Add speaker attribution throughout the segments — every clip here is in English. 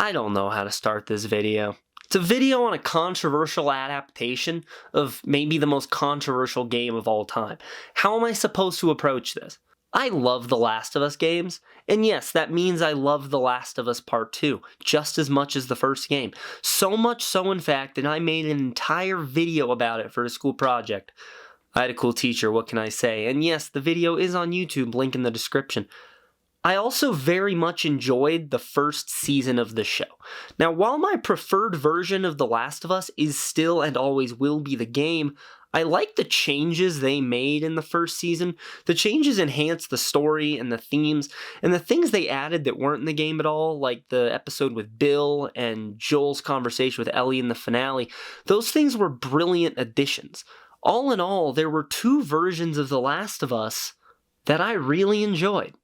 Speaker 1: I don't know how to start this video. It's a video on a controversial adaptation of maybe the most controversial game of all time. How am I supposed to approach this? I love The Last of Us games, and yes, that means I love The Last of Us Part 2 just as much as the first game. So much so, in fact, that I made an entire video about it for a school project. I had a cool teacher, what can I say? And yes, the video is on YouTube, link in the description. I also very much enjoyed the first season of the show. Now, while my preferred version of The Last of Us is still and always will be the game, I like the changes they made in the first season. The changes enhanced the story and the themes, and the things they added that weren't in the game at all, like the episode with Bill and Joel's conversation with Ellie in the finale, those things were brilliant additions. All in all, there were two versions of The Last of Us that I really enjoyed.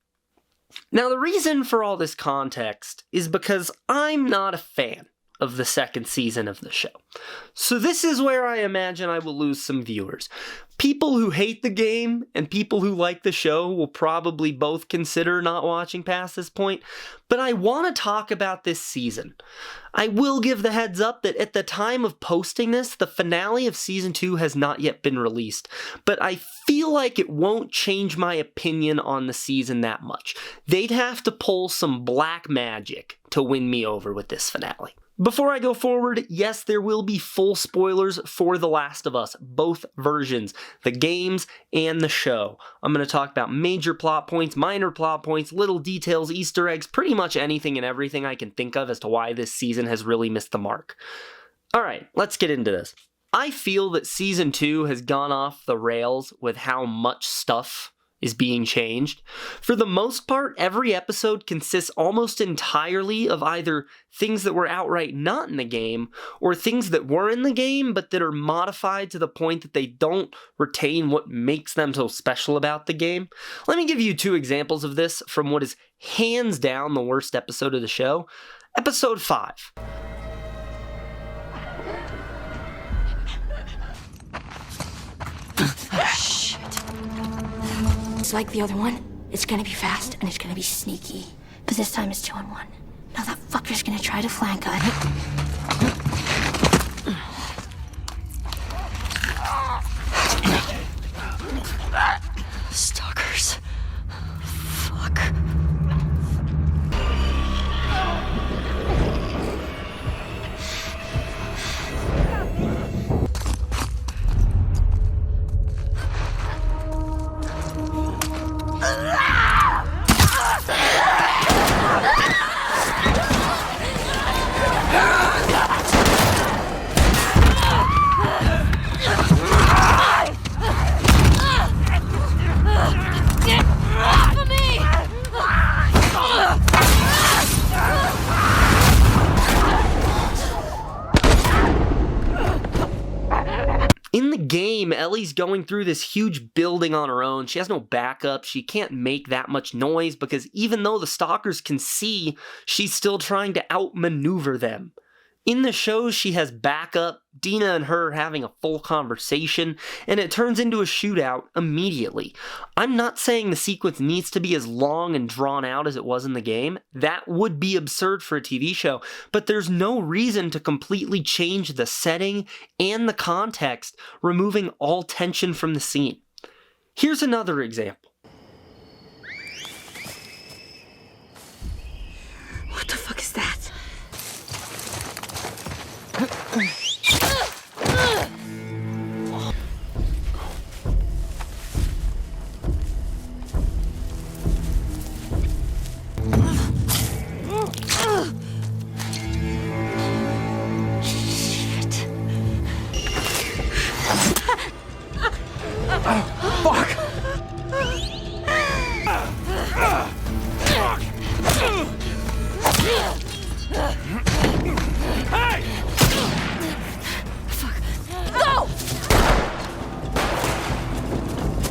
Speaker 1: Now, the reason for all this context is because I'm not a fan of the second season of the show. So this is where I imagine I will lose some viewers. People who hate the game and people who like the show will probably both consider not watching past this point, but I want to talk about this season. I will give the heads up that at the time of posting this, the finale of Season 2 has not yet been released, but I feel like it won't change my opinion on the season that much. They'd have to pull some black magic to win me over with this finale. Before I go forward, yes, there will be full spoilers for The Last of Us, both versions, the games and the show. I'm going to talk about major plot points, minor plot points, little details, Easter eggs, pretty much anything and everything I can think of as to why this season has really missed the mark. Alright, let's get into this. I feel that Season 2 has gone off the rails with how much stuff is being changed. For the most part, every episode consists almost entirely of either things that were outright not in the game, or things that were in the game but that are modified to the point that they don't retain what makes them so special about the game. Let me give you two examples of this from what is hands down the worst episode of the show. Episode 5.
Speaker 2: It's like the other one. It's gonna be fast and it's gonna be sneaky. But this time it's 2-on-1. Now that fucker's gonna try to flank us. Stalkers. Fuck.
Speaker 1: In the game, Ellie's going through this huge building on her own. She has no backup. She can't make that much noise because even though the stalkers can see, she's still trying to outmaneuver them. In the show, she has backup, Dina and her having a full conversation, and it turns into a shootout immediately. I'm not saying the sequence needs to be as long and drawn out as it was in the game. That would be absurd for a TV show, but there's no reason to completely change the setting and the context, removing all tension from the scene. Here's another example.
Speaker 2: What the fuck is that?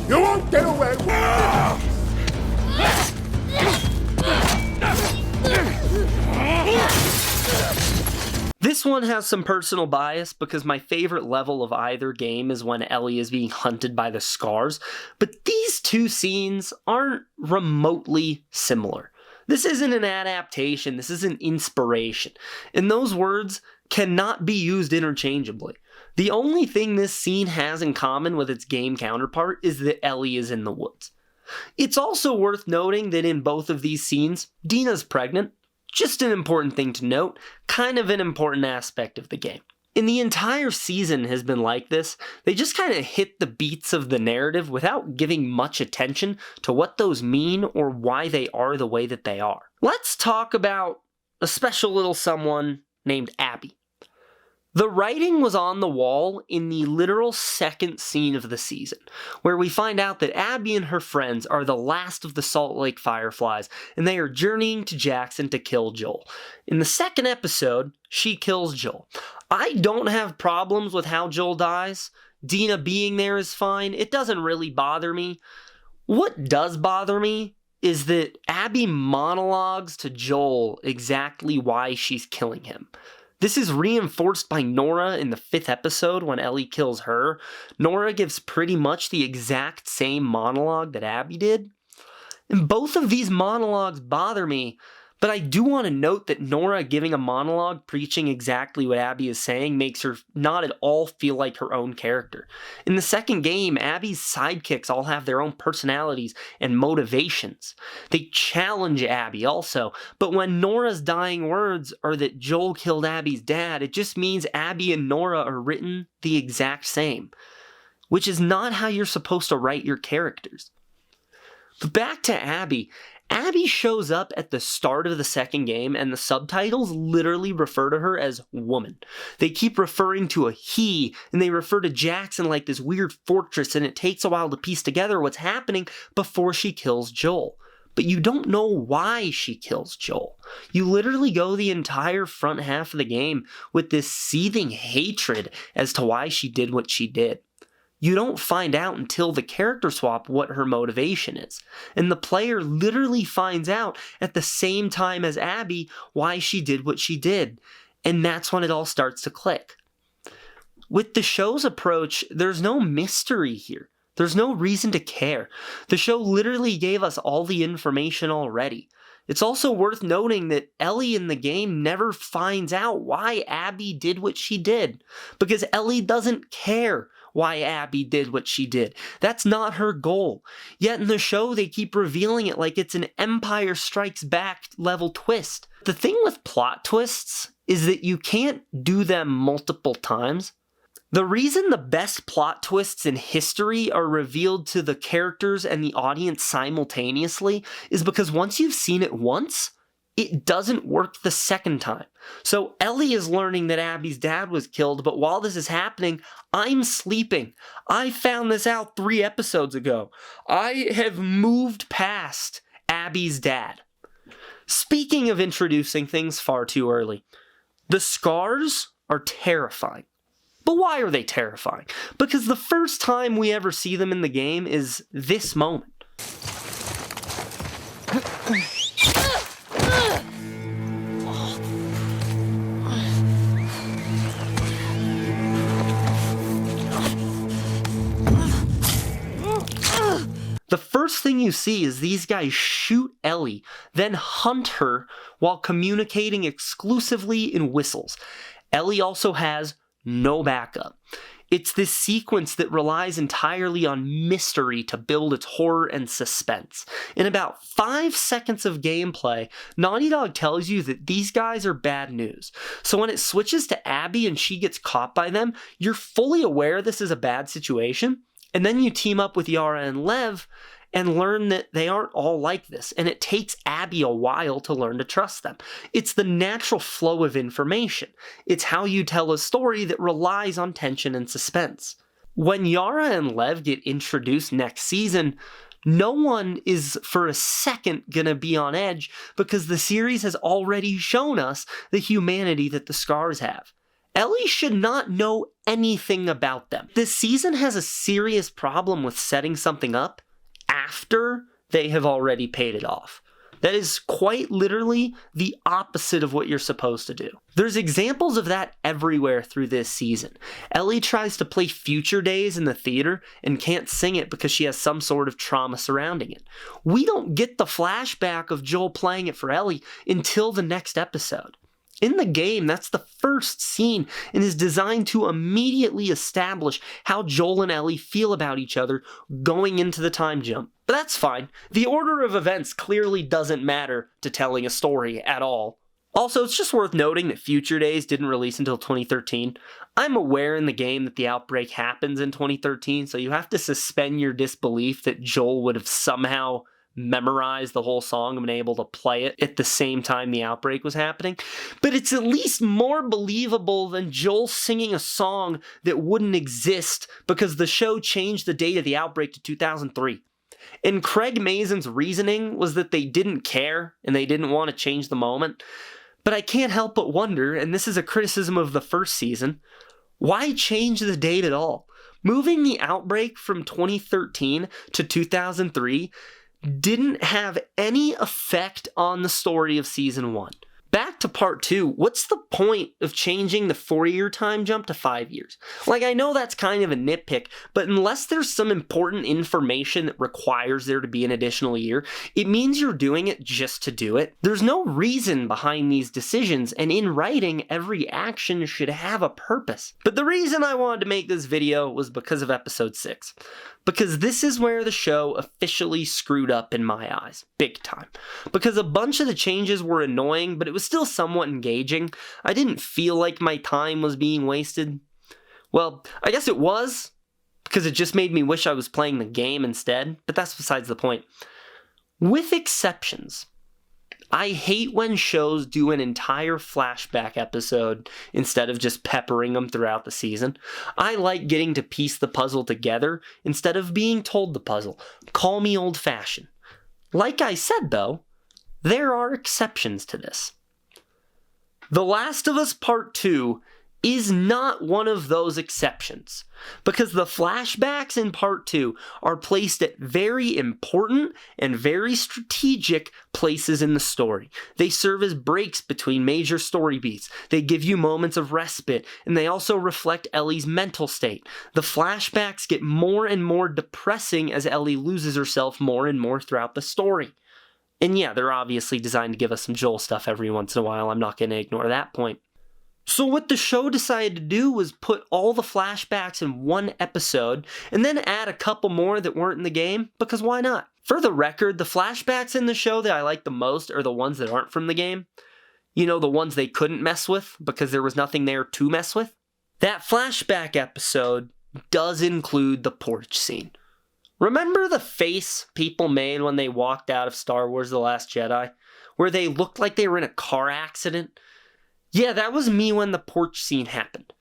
Speaker 3: You won't get away!
Speaker 1: This one has some personal bias because my favorite level of either game is when Ellie is being hunted by the Scars, but these two scenes aren't remotely similar. This isn't an adaptation, this is an inspiration. And those words cannot be used interchangeably. The only thing this scene has in common with its game counterpart is that Ellie is in the woods. It's also worth noting that in both of these scenes, Dina's pregnant. Just an important thing to note, kind of an important aspect of the game. And the entire season has been like this. They just kind of hit the beats of the narrative without giving much attention to what those mean or why they are the way that they are. Let's talk about a special little someone named Abby. The writing was on the wall in the literal second scene of the season, where we find out that Abby and her friends are the last of the Salt Lake Fireflies, and they are journeying to Jackson to kill Joel. In the second episode, she kills Joel. I don't have problems with how Joel dies. Dina being there is fine. It doesn't really bother me. What does bother me is that Abby monologues to Joel exactly why she's killing him. This is reinforced by Nora in the 5th episode when Ellie kills her. Nora gives pretty much the exact same monologue that Abby did. And both of these monologues bother me, but I do want to note that Nora giving a monologue preaching exactly what Abby is saying makes her not at all feel like her own character. In the second game, Abby's sidekicks all have their own personalities and motivations. They challenge Abby also, but when Nora's dying words are that Joel killed Abby's dad, it just means Abby and Nora are written the exact same, which is not how you're supposed to write your characters. But back to Abby. Abby shows up at the start of the second game, and the subtitles literally refer to her as woman. They keep referring to a he, and they refer to Jackson like this weird fortress, and it takes a while to piece together what's happening before she kills Joel. But you don't know why she kills Joel. You literally go the entire front half of the game with this seething hatred as to why she did what she did. You don't find out until the character swap what her motivation is. And the player literally finds out at the same time as Abby why she did what she did. And that's when it all starts to click. With the show's approach, there's no mystery here. There's no reason to care. The show literally gave us all the information already. It's also worth noting that Ellie in the game never finds out why Abby did what she did, because Ellie doesn't care why Abby did what she did. That's not her goal. Yet in the show, they keep revealing it like it's an Empire Strikes Back level twist. The thing with plot twists is that you can't do them multiple times. The reason the best plot twists in history are revealed to the characters and the audience simultaneously is because once you've seen it once, it doesn't work the second time. So Ellie is learning that Abby's dad was killed, but while this is happening, I'm sleeping. I found this out 3 episodes ago. I have moved past Abby's dad. Speaking of introducing things far too early, the scars are terrifying. But why are they terrifying? Because the first time we ever see them in the game is this moment. The first thing you see is these guys shoot Ellie, then hunt her while communicating exclusively in whistles. Ellie also has no backup. It's this sequence that relies entirely on mystery to build its horror and suspense. In about 5 seconds of gameplay, Naughty Dog tells you that these guys are bad news. So when it switches to Abby and she gets caught by them, you're fully aware this is a bad situation. And then you team up with Yara and Lev and learn that they aren't all like this, and it takes Abby a while to learn to trust them. It's the natural flow of information. It's how you tell a story that relies on tension and suspense. When Yara and Lev get introduced next season, no one is for a second gonna be on edge because the series has already shown us the humanity that the Scars have. Ellie should not know anything about them. This season has a serious problem with setting something up after they have already paid it off. That is quite literally the opposite of what you're supposed to do. There's examples of that everywhere through this season. Ellie tries to play Future Days in the theater and can't sing it because she has some sort of trauma surrounding it. We don't get the flashback of Joel playing it for Ellie until the next episode. In the game, that's the first scene and is designed to immediately establish how Joel and Ellie feel about each other going into the time jump. But that's fine. The order of events clearly doesn't matter to telling a story at all. Also, it's just worth noting that Future Days didn't release until 2013. I'm aware in the game that the outbreak happens in 2013, so you have to suspend your disbelief that Joel would have somehow memorized the whole song and been able to play it at the same time the outbreak was happening. But it's at least more believable than Joel singing a song that wouldn't exist because the show changed the date of the outbreak to 2003. And Craig Mazin's reasoning was that they didn't care and they didn't want to change the moment. But I can't help but wonder, and this is a criticism of the first season, why change the date at all? Moving the outbreak from 2013 to 2003 didn't have any effect on the story of season 1. Back to part 2, what's the point of changing the 4-year time jump to 5 years? Like, I know that's kind of a nitpick, but unless there's some important information that requires there to be an additional year, it means you're doing it just to do it. There's no reason behind these decisions, and in writing, every action should have a purpose. But the reason I wanted to make this video was because of episode 6. Because this is where the show officially screwed up in my eyes. Big time. Because a bunch of the changes were annoying, but it was still somewhat engaging. I didn't feel like my time was being wasted. Well, I guess it was, because it just made me wish I was playing the game instead, but that's besides the point. With exceptions. I hate when shows do an entire flashback episode instead of just peppering them throughout the season. I like getting to piece the puzzle together instead of being told the puzzle. Call me old-fashioned. Like I said, though, there are exceptions to this. The Last of Us Part 2 is not one of those exceptions, because the flashbacks in Part 2 are placed at very important and very strategic places in the story. They serve as breaks between major story beats, they give you moments of respite, and they also reflect Ellie's mental state. The flashbacks get more and more depressing as Ellie loses herself more and more throughout the story. And yeah, they're obviously designed to give us some Joel stuff every once in a while, I'm not going to ignore that point. So what the show decided to do was put all the flashbacks in one episode and then add a couple more that weren't in the game, because why not? For the record, the flashbacks in the show that I like the most are the ones that aren't from the game. You know, the ones they couldn't mess with because there was nothing there to mess with. That flashback episode does include the porch scene. Remember the face people made when they walked out of Star Wars The Last Jedi? Where they looked like they were in a car accident? Yeah, that was me when the porch scene happened.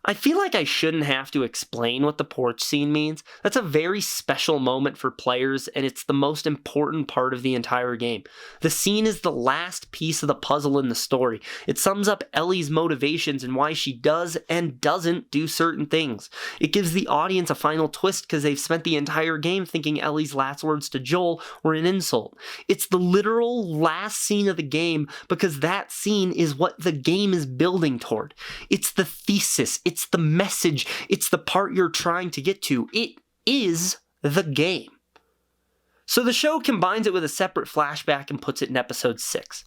Speaker 1: I feel like I shouldn't have to explain what the porch scene means. That's a very special moment for players, and it's the most important part of the entire game. The scene is the last piece of the puzzle in the story. It sums up Ellie's motivations and why she does and doesn't do certain things. It gives the audience a final twist because they've spent the entire game thinking Ellie's last words to Joel were an insult. It's the literal last scene of the game because that scene is what the game is building toward. It's the thesis. It's the message. It's the part you're trying to get to. It is the game. So the show combines it with a separate flashback and puts it in episode 6.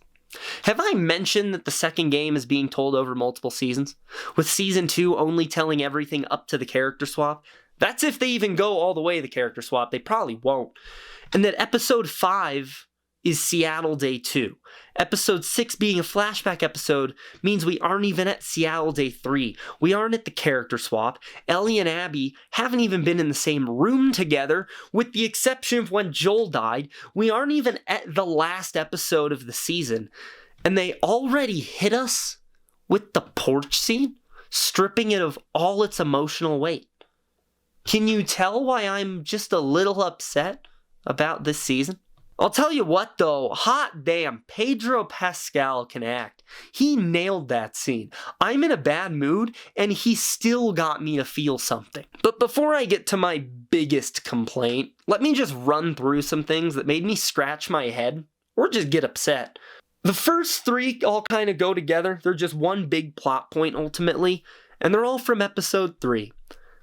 Speaker 1: Have I mentioned that the second game is being told over multiple seasons? With season 2 only telling everything up to the character swap? That's if they even go all the way the character swap. They probably won't. And that episode 5 is Seattle Day 2. Episode 6 being a flashback episode means we aren't even at Seattle Day 3. We aren't at the character swap. Ellie and Abby haven't even been in the same room together, with the exception of when Joel died. We aren't even at the last episode of the season. And they already hit us with the porch scene, stripping it of all its emotional weight. Can you tell why I'm just a little upset about this season? I'll tell you what though, hot damn, Pedro Pascal can act. He nailed that scene. I'm in a bad mood, and he still got me to feel something. But before I get to my biggest complaint, let me just run through some things that made me scratch my head or just get upset. The first three all kind of go together. They're just one big plot point ultimately, and they're all from episode 3.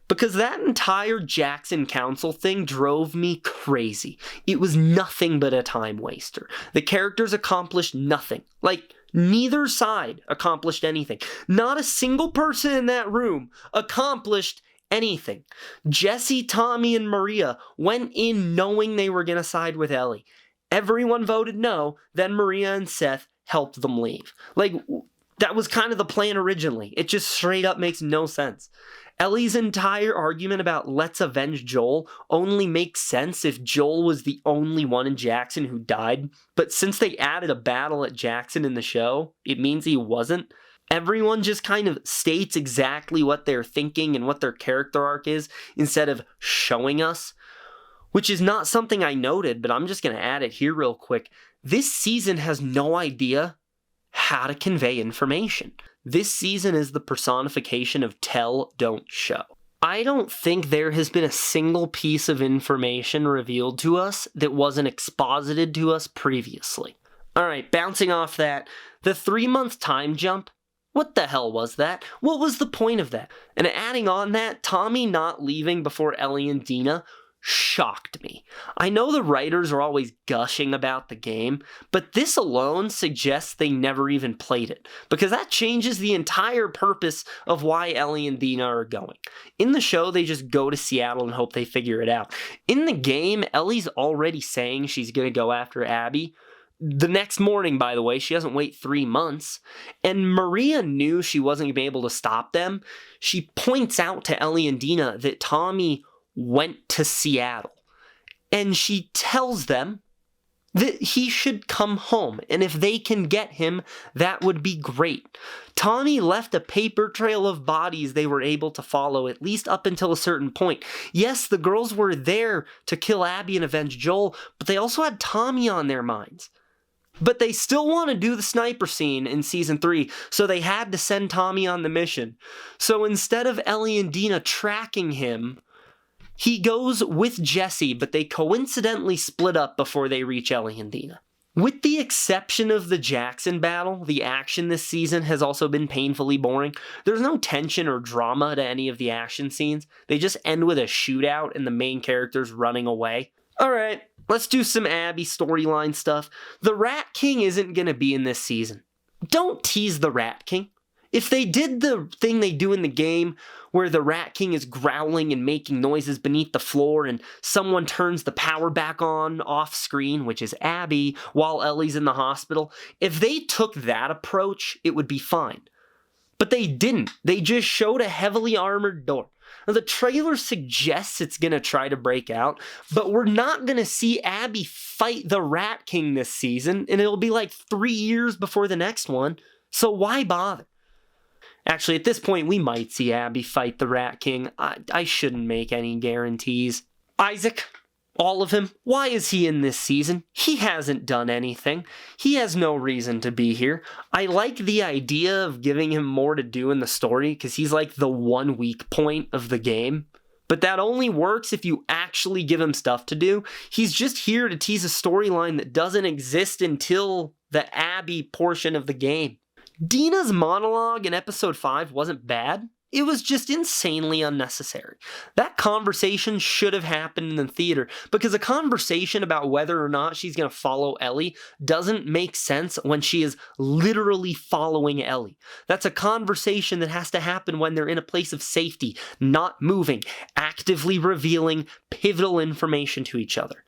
Speaker 1: Because that entire Jackson Council thing drove me crazy. It was nothing but a time waster. The characters accomplished nothing. Like, neither side accomplished anything. Not a single person in that room accomplished anything. Jesse, Tommy, and Maria went in knowing they were going to side with Ellie. Everyone voted no, then Maria and Seth helped them leave. Like, that was kind of the plan originally. It just straight up makes no sense. Ellie's entire argument about let's avenge Joel only makes sense if Joel was the only one in Jackson who died, but since they added a battle at Jackson in the show, it means he wasn't. Everyone just kind of states exactly what they're thinking and what their character arc is instead of showing us, which is not something I noted, but I'm just going to add it here real quick. This season has no idea how to convey information. This season is the personification of tell, don't show. I don't think there has been a single piece of information revealed to us that wasn't exposited to us previously. Alright, bouncing off that, the 3-month time jump, what the hell was that? What was the point of that? And adding on that, Tommy not leaving before Ellie and Dina shocked me. I know the writers are always gushing about the game, but this alone suggests they never even played it, because that changes the entire purpose of why Ellie and Dina are going. In the show, they just go to Seattle and hope they figure it out. In the game, Ellie's already saying she's going to go after Abby. The next morning, by the way, she doesn't wait 3 months, and Maria knew she wasn't going to be able to stop them. She points out to Ellie and Dina that Tommy went to Seattle, and she tells them that he should come home, and if they can get him, that would be great. Tommy left a paper trail of bodies they were able to follow, at least up until a certain point. Yes, the girls were there to kill Abby and avenge Joel, but they also had Tommy on their minds. But they still want to do the sniper scene in season 3, so they had to send Tommy on the mission. So instead of Ellie and Dina tracking him, he goes with Jesse, but they coincidentally split up before they reach Ellie and Dina. With the exception of the Jackson battle, the action this season has also been painfully boring. There's no tension or drama to any of the action scenes. They just end with a shootout and the main characters running away. Alright, let's do some Abby storyline stuff. The Rat King isn't going to be in this season. Don't tease the Rat King. If they did the thing they do in the game, where the Rat King is growling and making noises beneath the floor and someone turns the power back on off screen, which is Abby, while Ellie's in the hospital, if they took that approach, it would be fine. But they didn't. They just showed a heavily armored door. Now, the trailer suggests it's going to try to break out, but we're not going to see Abby fight the Rat King this season, and it'll be like 3 years before the next one, so why bother? Actually, at this point, we might see Abby fight the Rat King. I shouldn't make any guarantees. Isaac, all of him, why is he in this season? He hasn't done anything. He has no reason to be here. I like the idea of giving him more to do in the story, because he's like the one weak point of the game. But that only works if you actually give him stuff to do. He's just here to tease a storyline that doesn't exist until the Abby portion of the game. Dina's monologue in episode 5 wasn't bad. It was just insanely unnecessary. That conversation should have happened in the theater, because a conversation about whether or not she's going to follow Ellie doesn't make sense when she is literally following Ellie. That's a conversation that has to happen when they're in a place of safety, not moving, actively revealing pivotal information to each other.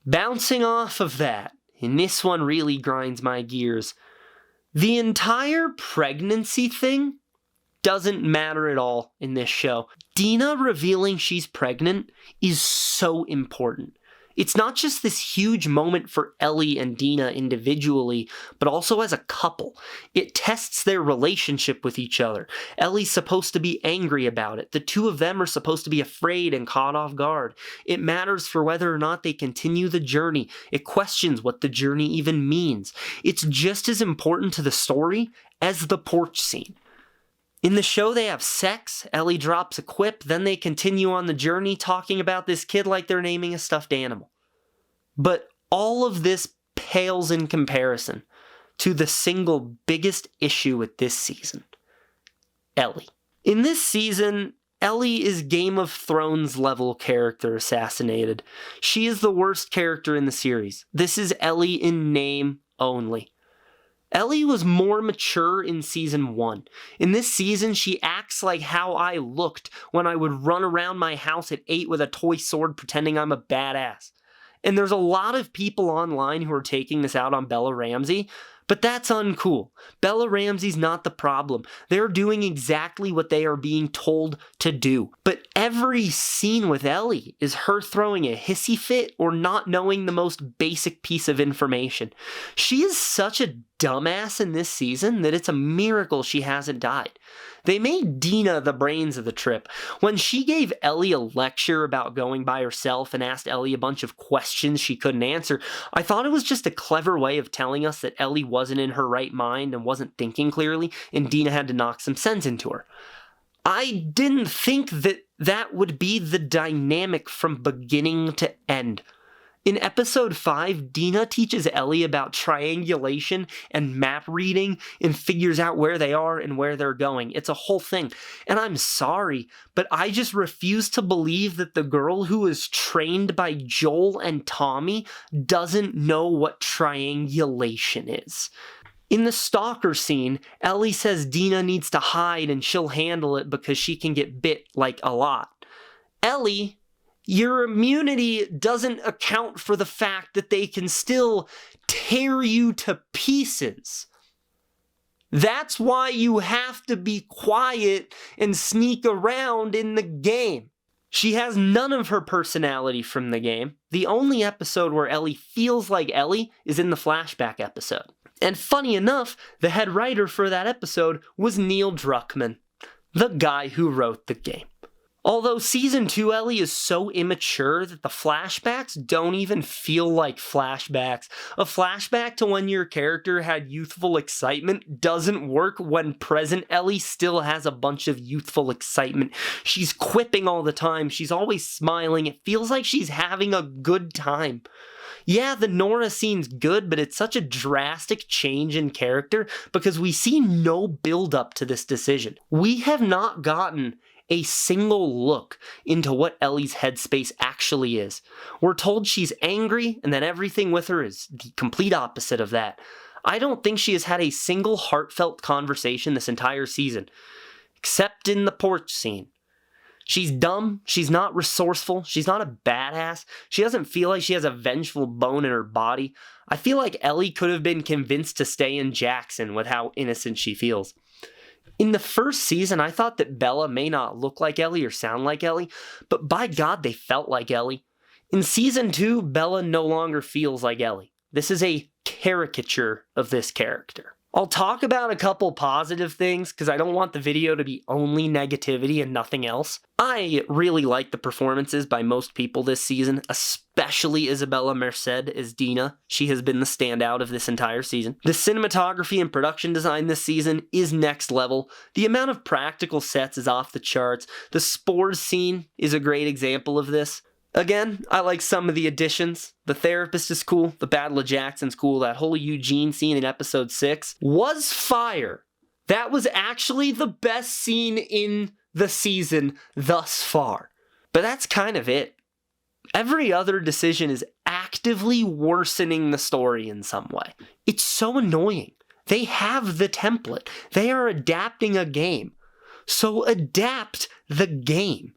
Speaker 1: Bouncing off of that, and this one really grinds my gears, the entire pregnancy thing doesn't matter at all in this show. Dina revealing she's pregnant is so important. It's not just this huge moment for Ellie and Dina individually, but also as a couple. It tests their relationship with each other. Ellie's supposed to be angry about it. The two of them are supposed to be afraid and caught off guard. It matters for whether or not they continue the journey. It questions what the journey even means. It's just as important to the story as the porch scene. In the show, they have sex, Ellie drops a quip, then they continue on the journey talking about this kid like they're naming a stuffed animal. But all of this pales in comparison to the single biggest issue with this season. Ellie. In this season, Ellie is Game of Thrones level character assassinated. She is the worst character in the series. This is Ellie in name only. Ellie was more mature in season 1. In this season, she acts like how I looked when I would run around my house at 8 with a toy sword pretending I'm a badass. And there's a lot of people online who are taking this out on Bella Ramsey, but that's uncool. Bella Ramsey's not the problem. They're doing exactly what they are being told to do. But every scene with Ellie is her throwing a hissy fit or not knowing the most basic piece of information. She is such a dumbass in this season that it's a miracle she hasn't died. They made Dina the brains of the trip. When she gave Ellie a lecture about going by herself and asked Ellie a bunch of questions she couldn't answer, I thought it was just a clever way of telling us that Ellie wasn't in her right mind and wasn't thinking clearly, and Dina had to knock some sense into her. I didn't think that would be the dynamic from beginning to end. In episode 5, Dina teaches Ellie about triangulation and map reading and figures out where they are and where they're going. It's a whole thing. And I'm sorry, but I just refuse to believe that the girl who is trained by Joel and Tommy doesn't know what triangulation is. In the stalker scene, Ellie says Dina needs to hide and she'll handle it because she can get bit like a lot. Ellie, your immunity doesn't account for the fact that they can still tear you to pieces. That's why you have to be quiet and sneak around in the game. She has none of her personality from the game. The only episode where Ellie feels like Ellie is in the flashback episode. And funny enough, the head writer for that episode was Neil Druckmann, the guy who wrote the game. Although Season 2 Ellie is so immature that the flashbacks don't even feel like flashbacks. A flashback to when your character had youthful excitement doesn't work when present Ellie still has a bunch of youthful excitement. She's quipping all the time, she's always smiling, it feels like she's having a good time. Yeah, the Nora scene's good, but it's such a drastic change in character because we see no build up to this decision. We have not gotten a single look into what Ellie's headspace actually is. We're told she's angry, and then everything with her is the complete opposite of that. I don't think she has had a single heartfelt conversation this entire season, except in the porch scene. She's dumb, she's not resourceful, she's not a badass, she doesn't feel like she has a vengeful bone in her body. I feel like Ellie could have been convinced to stay in Jackson with how innocent she feels. In the first season, I thought that Bella may not look like Ellie or sound like Ellie, but by God, they felt like Ellie. In Season 2, Bella no longer feels like Ellie. This is a caricature of this character. I'll talk about a couple positive things because I don't want the video to be only negativity and nothing else. I really like the performances by most people this season, especially Isabella Merced as Dina. She has been the standout of this entire season. The cinematography and production design this season is next level. The amount of practical sets is off the charts. The Spores scene is a great example of this. Again, I like some of the additions. The therapist is cool. The Battle of Jackson's cool. That whole Eugene scene in episode 6 was fire. That was actually the best scene in the season thus far. But that's kind of it. Every other decision is actively worsening the story in some way. It's so annoying. They have the template. They are adapting a game. So adapt the game.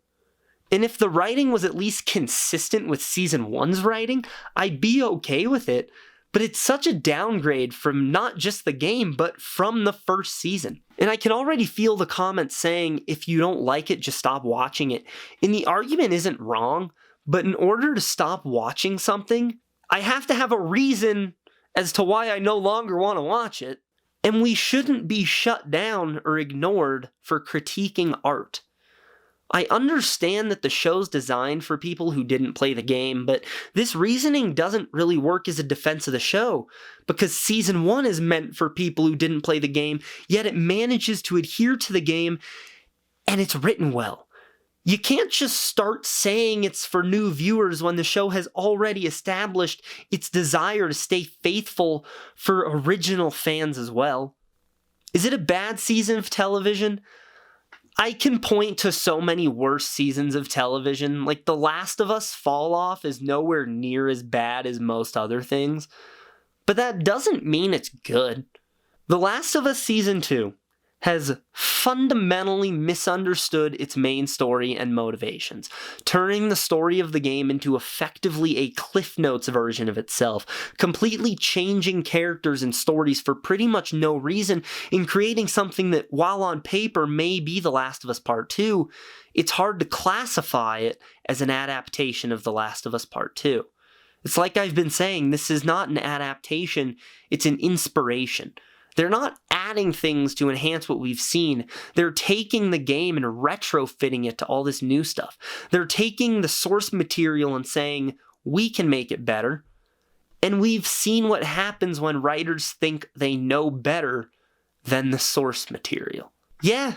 Speaker 1: And if the writing was at least consistent with Season 1's writing, I'd be okay with it, but it's such a downgrade from not just the game, but from the first season. And I can already feel the comments saying, if you don't like it, just stop watching it. And the argument isn't wrong, but in order to stop watching something, I have to have a reason as to why I no longer want to watch it. And we shouldn't be shut down or ignored for critiquing art. I understand that the show's designed for people who didn't play the game, but this reasoning doesn't really work as a defense of the show, because Season 1 is meant for people who didn't play the game, yet it manages to adhere to the game, and it's written well. You can't just start saying it's for new viewers when the show has already established its desire to stay faithful for original fans as well. Is it a bad season of television? I can point to so many worse seasons of television. Like The Last of Us Fall Off is nowhere near as bad as most other things. But that doesn't mean it's good. The Last of Us Season 2 has fundamentally misunderstood its main story and motivations, turning the story of the game into effectively a Cliff Notes version of itself, completely changing characters and stories for pretty much no reason, and creating something that, while on paper may be The Last of Us Part 2, it's hard to classify it as an adaptation of The Last of Us Part 2. It's like I've been saying, this is not an adaptation, it's an inspiration. They're not adding things to enhance what we've seen. They're taking the game and retrofitting it to all this new stuff. They're taking the source material and saying, we can make it better. And we've seen what happens when writers think they know better than the source material. Yeah,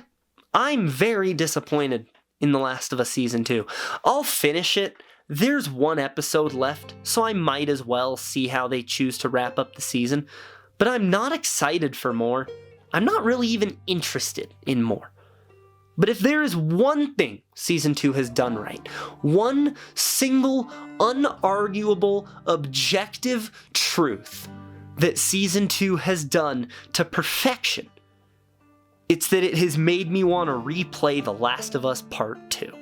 Speaker 1: I'm very disappointed in The Last of Us Season 2. I'll finish it. There's one episode left, so I might as well see how they choose to wrap up the season. But I'm not excited for more. I'm not really even interested in more. But if there is one thing Season 2 has done right, one single, unarguable, objective truth that Season 2 has done to perfection, it's that it has made me want to replay The Last of Us Part 2.